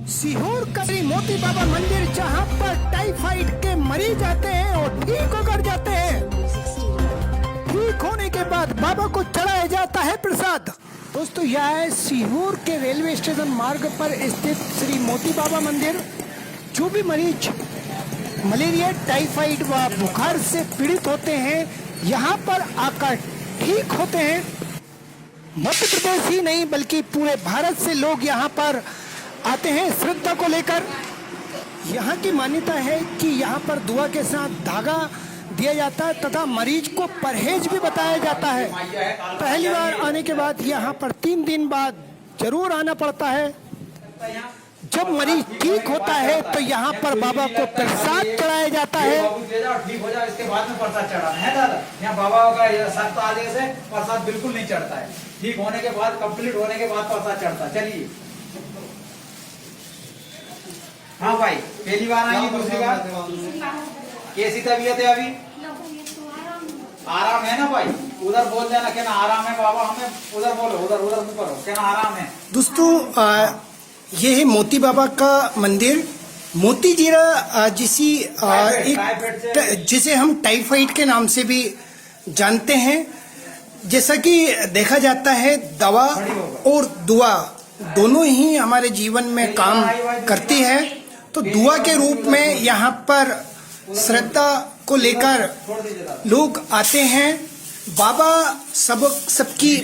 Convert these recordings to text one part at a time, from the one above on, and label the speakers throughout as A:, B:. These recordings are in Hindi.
A: सीहोर का श्री मोती बाबा मंदिर, जहां पर टाइफाइड के मरीज आते हैं और ठीक होकर जाते हैं। ठीक होने के बाद बाबा को चढ़ाया जाता है प्रसाद। दोस्तों, यह है सीहोर के रेलवे स्टेशन मार्ग पर स्थित श्री मोती बाबा मंदिर। जो भी मरीज मलेरिया, टाइफाइड व बुखार से पीड़ित होते हैं, यहाँ पर आकर ठीक होते हैं। मध्य प्रदेश ही नहीं बल्कि पूरे भारत से लोग यहाँ पर आते हैं श्रद्धा को लेकर। यहाँ की मान्यता है कि यहाँ पर दुआ के साथ धागा दिया जाता है तथा मरीज को परहेज भी बताया जाता है। पहली बार आने के बाद यहाँ पर 3 दिन बाद जरूर आना पड़ता है। जब मरीज ठीक होता है तो यहाँ पर बाबा को प्रसाद चढ़ाया जाता है।
B: ठीक हो जाए इसके बाद में प्रसाद चढ़ाना है दादा। यहाँ बाबा का सख्त आदेश है, प्रसाद बिल्कुल नहीं चढ़ता है। ठीक होने के बाद, कंप्लीट होने के बाद प्रसाद चढ़ता है। चलिए। हाँ भाई, पहली बार आएंगे, दूसरी बार कैसी तबीयत है अभी? आराम है ना भाई? उधर बोल देना क्या ना आराम है बाबा, हमें उधर बोलो, उधर मुंह करो क्या ना आराम है।
A: दोस्तों, ये है मोती बाबा का मंदिर। मोती जीरा जिसे हम टाइफाइड के नाम से भी जानते हैं। जैसा कि देखा जाता है, दवा और दुआ दोनों ही हमारे जीवन में काम करती है। तो दुआ के रूप में यहाँ पर श्रद्धा को लेकर लोग आते हैं। बाबा सबकी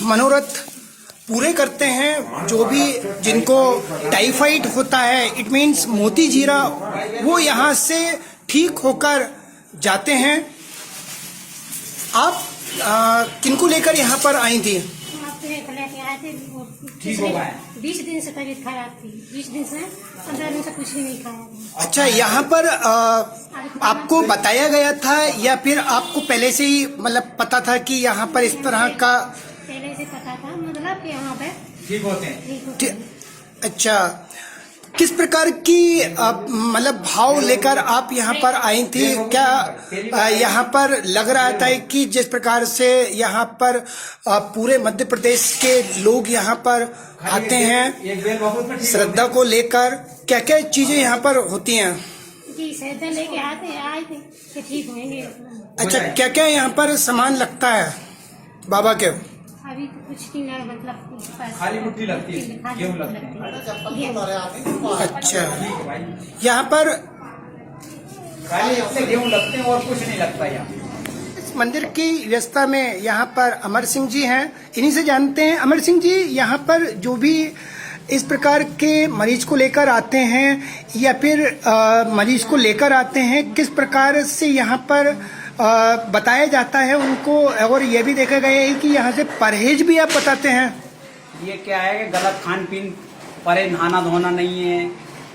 A: मनोरथ पूरे करते हैं। जो भी जिनको टाइफाइड होता है, इट मीन्स मोती जीरा, वो यहाँ से ठीक होकर जाते हैं। आप किनको लेकर यहाँ पर आई थी?
B: ठीक हो गए।
C: 20 दिन से तबीयत खराब थी। 20 दिन से 15 दिन से कुछ भी नहीं खाया।
A: अच्छा, यहाँ पर आपको बताया गया था या फिर आपको पहले से ही मतलब पता था कि यहाँ पर इस तरह का?
C: पहले से पता था, मतलब कि यहाँ पे
B: ठीक होते हैं।
A: अच्छा, किस प्रकार की मतलब भाव लेकर आप यहाँ पर आई थी? क्या यहाँ पर लग रहा था कि जिस प्रकार से यहाँ पर पूरे मध्य प्रदेश के लोग यहाँ पर आते हैं श्रद्धा को लेकर, क्या क्या चीजें यहाँ पर होती हैं?
C: जी, श्रद्धा लेके आए थे कि ठीक होंगे।
A: अच्छा, क्या क्या यहाँ पर सामान लगता है बाबा के?
C: अभी तो कुछ नहीं लगा, मतलब
B: खाली मुट्ठी लगती है, गेहूं लगते हैं।
A: अच्छा, यहाँ पर
B: खाली अपने गेहूं लगते हैं और कुछ नहीं लगता यहाँ।
A: इस मंदिर की व्यवस्था में यहाँ पर अमर सिंह जी हैं, इन्हीं से जानते हैं। अमर सिंह जी, यहाँ पर जो भी इस प्रकार के मरीज को लेकर आते हैं या फिर मरीज को लेकर आते हैं, किस प्रकार से यहाँ पर बताया जाता है उनको? और ये भी देखा गया है कि यहाँ से परहेज भी आप बताते हैं।
B: ये क्या है कि गलत खान पीन, परे नहाना धोना नहीं है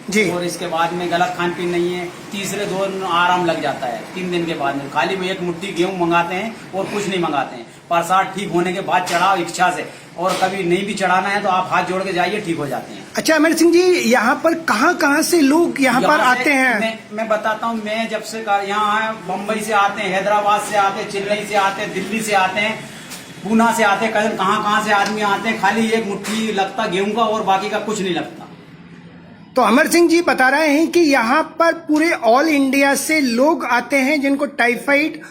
A: जी,
B: और इसके बाद में गलत खान पीन नहीं है। तीसरे 2 दिन आराम लग जाता है। 3 दिन के बाद में खाली में 1 मुट्ठी गेहूं मंगाते हैं और कुछ नहीं मंगाते हैं। प्रसाद ठीक होने के बाद चढ़ाओ इच्छा से, और कभी नहीं भी चढ़ाना है तो आप हाथ जोड़ के जाइए, ठीक हो जाते हैं।
A: अच्छा अमर सिंह जी, यहाँ पर कहाँ से लोग यहाँ पर आते हैं?
B: मैं बताता हूँ। मैं जब से यहाँ आया, बम्बई से आते हैं, हैदराबाद से आते हैं, चेन्नई से आते हैं, दिल्ली से आते हैं, पूना से आते हैं, कहाँ से आदमी आते हैं। खाली 1 मुट्ठी लगता गेहूं का और बाकी का कुछ नहीं लगता।
A: तो अमर सिंह जी बता रहे हैं कि यहाँ पर पूरे ऑल इंडिया से लोग आते हैं जिनको टाइफाइड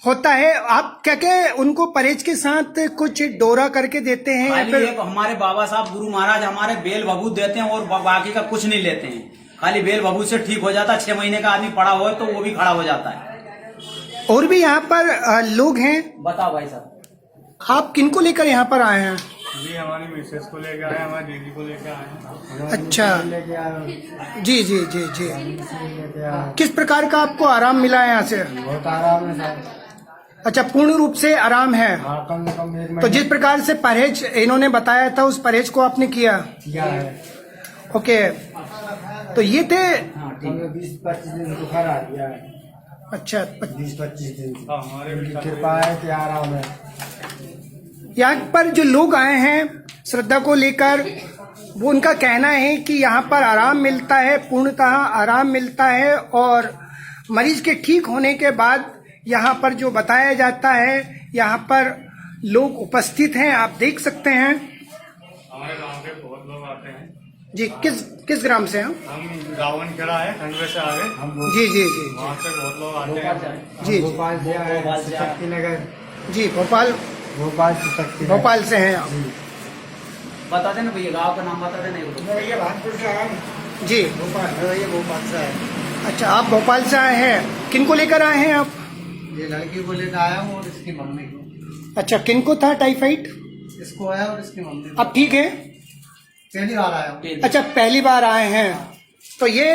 A: होता है। आप क्या क्या उनको परहेज के साथ कुछ डोरा करके देते हैं?
B: खाली एक हमारे बाबा साहब गुरु महाराज हमारे बेल भभूत देते हैं और बाकी का कुछ नहीं लेते हैं। खाली बेल भभूत से ठीक हो जाता है। 6 महीने का आदमी पड़ा हुआ है तो वो भी खड़ा हो जाता है।
A: और भी यहाँ पर लोग हैं?
B: बताओ भाई साहब,
A: आप किनको लेकर यहाँ पर आए हैं?
D: जी, हमारी मिसेस को लेकर आए, हमारी दीदी को लेकर आए।
A: अच्छा, जी जी जी जी। किस प्रकार का आपको आराम मिला है यहाँ से?
D: बहुत आराम है सर।
A: अच्छा, पूर्ण रूप से आराम है।
D: हाँ, कम से कम 1
A: तो जिस प्रकार से परहेज इन्होंने बताया था, उस परहेज को आपने किया?
D: है।
A: ओके, तो ये थे।
D: 20-25 दिन बुखार आ गया है।
A: अच्छा,
D: 20-25 दिन की कृपा है कि आराम है।
A: यहाँ पर जो लोग आए हैं श्रद्धा को लेकर, वो उनका कहना है कि यहाँ पर आराम मिलता है, पूर्णतः आराम मिलता है। और मरीज के ठीक होने के बाद यहाँ पर जो बताया जाता है, यहाँ पर लोग उपस्थित हैं, आप देख सकते हैं।
D: हमारे गांव के बहुत लोग आते हैं।
A: जी, किस किस ग्राम से हैं?
D: हम गावन खेड़ा है खंडवे से आगे,
A: जी जी जी
D: वहाँ से बहुत लोग आते हैं।
A: जी
E: भोपाल से आए हैं, शक्तिनगर।
A: जी, भोपाल
E: भोपाल
A: से
E: से
A: हैं आप?
B: बता देना भैया, गाँव का नाम बता देना।
E: ये भागपुर से आए हैं,
A: जी,
E: ये भोपाल से आए हैं।
A: अच्छा, आप भोपाल से आए हैं, किनको लेकर आए हैं आप?
E: ये लड़की को लेकर आया हूँ और इसकी मम्मी को।
A: अच्छा, किनको था टाइफाइड?
E: इसको आया और इसकी मम्मी को।
A: अब ठीक है?
E: पहली बार आया हूँ।
A: अच्छा, पहली बार आए हैं। तो ये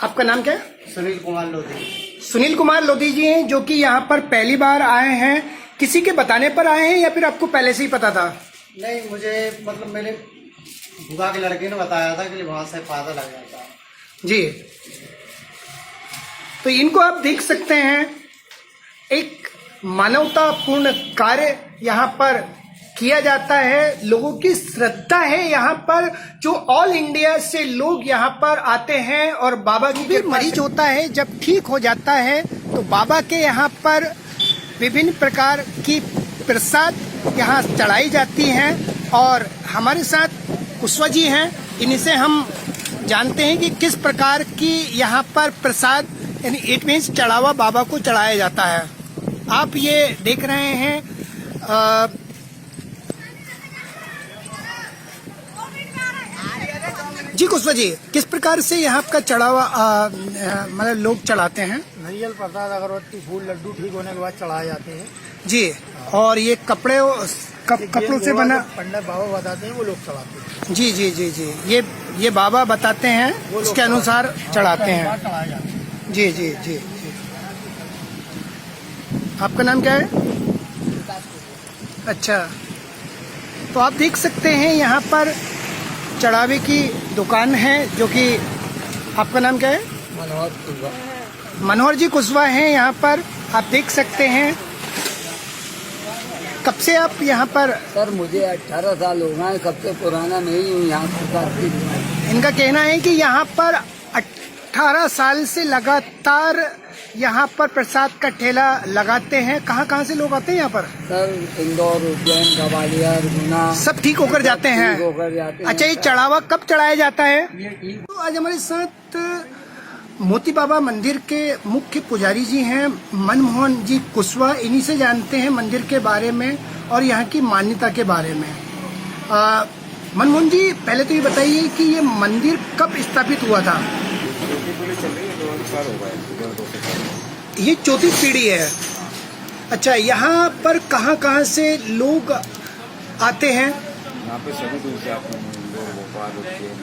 A: आपका नाम क्या है?
E: सुनील कुमार लोधी।
A: सुनील कुमार लोधी जी हैं, जो कि यहाँ पर पहली बार आए हैं। किसी के बताने पर आए हैं या फिर आपको पहले से ही पता था?
E: नहीं, मुझे मतलब मेरे बुआ के लड़के ने बताया था कि वहाँ से पता लग जाता है।
A: जी, तो इनको आप देख सकते हैं, एक मानवतापूर्ण कार्य यहाँ पर किया जाता है। लोगों की श्रद्धा है यहाँ पर, जो ऑल इंडिया से लोग यहाँ पर आते हैं और बाबा की भी मरीज होता है, जब ठीक हो जाता है तो बाबा के यहाँ पर विभिन्न प्रकार की प्रसाद यहाँ चढ़ाई जाती हैं। और हमारे साथ कुशवा जी हैं, इन्हीं से हम जानते हैं कि किस प्रकार की यहाँ पर प्रसाद यानी इट मीन्स चढ़ावा बाबा को चढ़ाया जाता है। आप ये देख रहे हैं जी कुशवा जी, किस प्रकार से यहाँ का चढ़ावा मतलब लोग चढ़ाते हैं?
E: नारियल प्रसाद, अगरबत्ती, फूल, लड्डू ठीक होने के बाद चढ़ाए जाते हैं
A: जी, और ये कपड़ों से बना
E: पंडित बाबा बताते हैं, वो लोग चढ़ाते हैं।
A: जी जी जी जी, ये बाबा बताते हैं, उसके अनुसार चढ़ाते हैं।
E: चढ़ाए जाते हैं।
A: जी जी जी जी। आपका नाम क्या है? अच्छा, तो आप देख सकते हैं यहाँ पर चढ़ावे की दुकान है, जो कि आपका नाम क्या है? मनोहर जी कुशवा हैं यहाँ पर, आप देख सकते हैं। कब से आप यहाँ पर?
F: सर मुझे 18 साल हो गए, कब से पुराना नहीं हूँ यहाँ पर।
A: इनका कहना है कि यहाँ पर 18 साल से लगातार यहाँ पर प्रसाद का ठेला लगाते हैं। कहाँ से लोग आते हैं यहाँ पर?
F: सर इंदौर, उज्जैन, ग्वालियर, गुना
A: सब ठीक होकर जाते हैं।
F: ठीक होकर जाते हैं।
A: अच्छा, ये चढ़ावा कब चढ़ाया जाता है? तो आज हमारे साथ मोती बाबा मंदिर के मुख्य पुजारी जी हैं, मनमोहन जी कुशवा। इन्हीं से जानते हैं मंदिर के बारे में और यहाँ की मान्यता के बारे में। मनमोहन जी, पहले तो ये बताइए कि ये मंदिर कब स्थापित हुआ था? ये चौथी पीढ़ी है। अच्छा, यहाँ पर कहाँ से लोग आते हैं?
G: यहाँ पे सभी दूर से आते हैं, इंदौर, भोपाल, उज्जैन,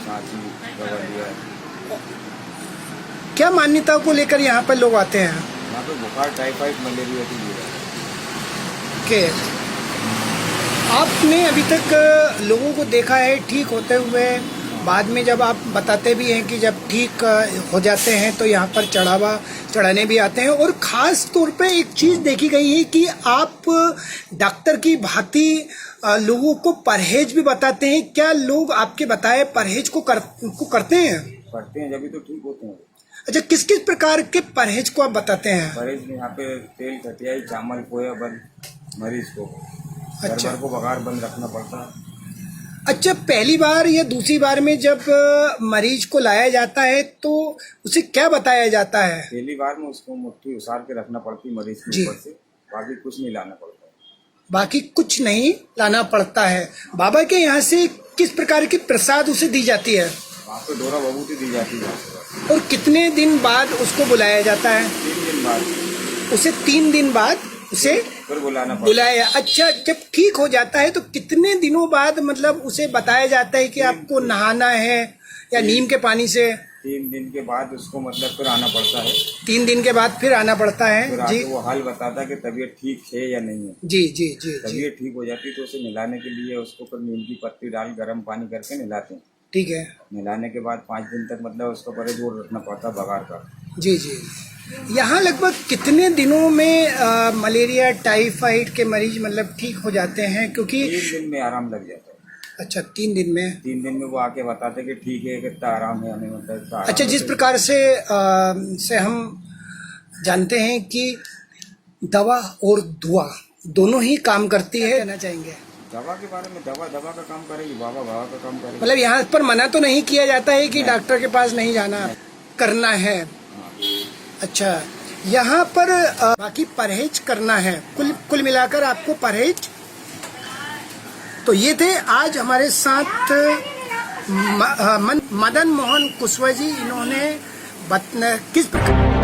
G: सांची, ग्वालियर।
A: क्या मान्यता को लेकर यहाँ पर लोग आते हैं?
G: यहाँ पे बुखार, टाइफाइड, मलेरिया की बीमारी।
A: के आपने अभी तक लोगों को देखा है ठीक होते हुए, बाद में जब आप बताते भी हैं कि जब ठीक हो जाते हैं तो यहाँ पर चढ़ावा चढ़ाने भी आते हैं। और ख़ास तौर पे एक चीज़ देखी गई है कि आप डॉक्टर की भांति लोगों को परहेज भी बताते हैं। क्या लोग आपके बताए परहेज को करते हैं?
G: पढ़ते हैं, जब तो ठीक होते हैं।
A: अच्छा, किस किस प्रकार के परहेज को आप बताते हैं?
G: परहेज में यहाँ पे तेल, खटियाई, चावल, पोया बंद मरीज को,
A: अच्छा।
G: घर को बघार बंद रखना पड़ता है।
A: अच्छा, पहली बार या दूसरी बार में जब मरीज को लाया जाता है तो उसे क्या बताया जाता है?
G: पहली बार में उसको मुट्ठी उसार के रखना पड़ती मरीज के ऊपर से, बाकी कुछ नहीं लाना पड़ता है।
A: बाकी कुछ नहीं लाना पड़ता है। बाबा के यहाँ से किस प्रकार की प्रसाद उसे दी जाती है?
G: वहाँ पे डोरा बबूती दी जाती है।
A: और कितने दिन बाद उसको बुलाया जाता है?
G: 3 दिन बाद।
A: उसे 3 दिन बाद उसे
G: फिर
A: बुलाया। अच्छा, जब ठीक हो जाता है तो कितने दिनों बाद मतलब उसे बताया जाता है कि आपको नहाना है या नीम के पानी से?
G: 3 दिन के बाद उसको मतलब फिर आना पड़ता है।
A: 3 दिन के बाद फिर आना पड़ता है।
G: फिर
A: जी,
G: वो हाल बताता है कि तबीयत ठीक है या नहीं है।
A: जी जी जी जी,
G: तबीयत ठीक हो जाती तो उसे मिलाने के लिए उसको फिर नीम की पत्ती डाल गर्म पानी करके मिलाते हैं।
A: ठीक है।
G: मिलाने के बाद 5 दिन तक मतलब उसको परहेज और रखना पड़ता है बघार का।
A: जी जी। यहाँ लगभग कितने दिनों में मलेरिया, टाइफाइड के मरीज मतलब ठीक हो जाते हैं? क्योंकि
G: 3 दिन में आराम लग जाता है।
A: अच्छा, 3 दिन में?
G: 3 दिन में वो आके बताते कि ठीक है, कितना आराम है हमें, मतलब इतना आराम
A: अच्छा, जिस
G: है।
A: प्रकार से हम जानते हैं कि दवा और दुआ दोनों ही काम करती है, कहना चाहेंगे?
G: दवा के बारे में दवा का काम करेगी, बाबा का काम करेगी।
A: मतलब यहाँ पर मना तो नहीं किया जाता है कि डॉक्टर के पास नहीं जाना, करना है। अच्छा, यहाँ पर बाकी परहेज करना है, कुल मिलाकर आपको परहेज। तो ये थे आज हमारे साथ मदन मोहन कुशवाहा जी। इन्होंने किस प्रकार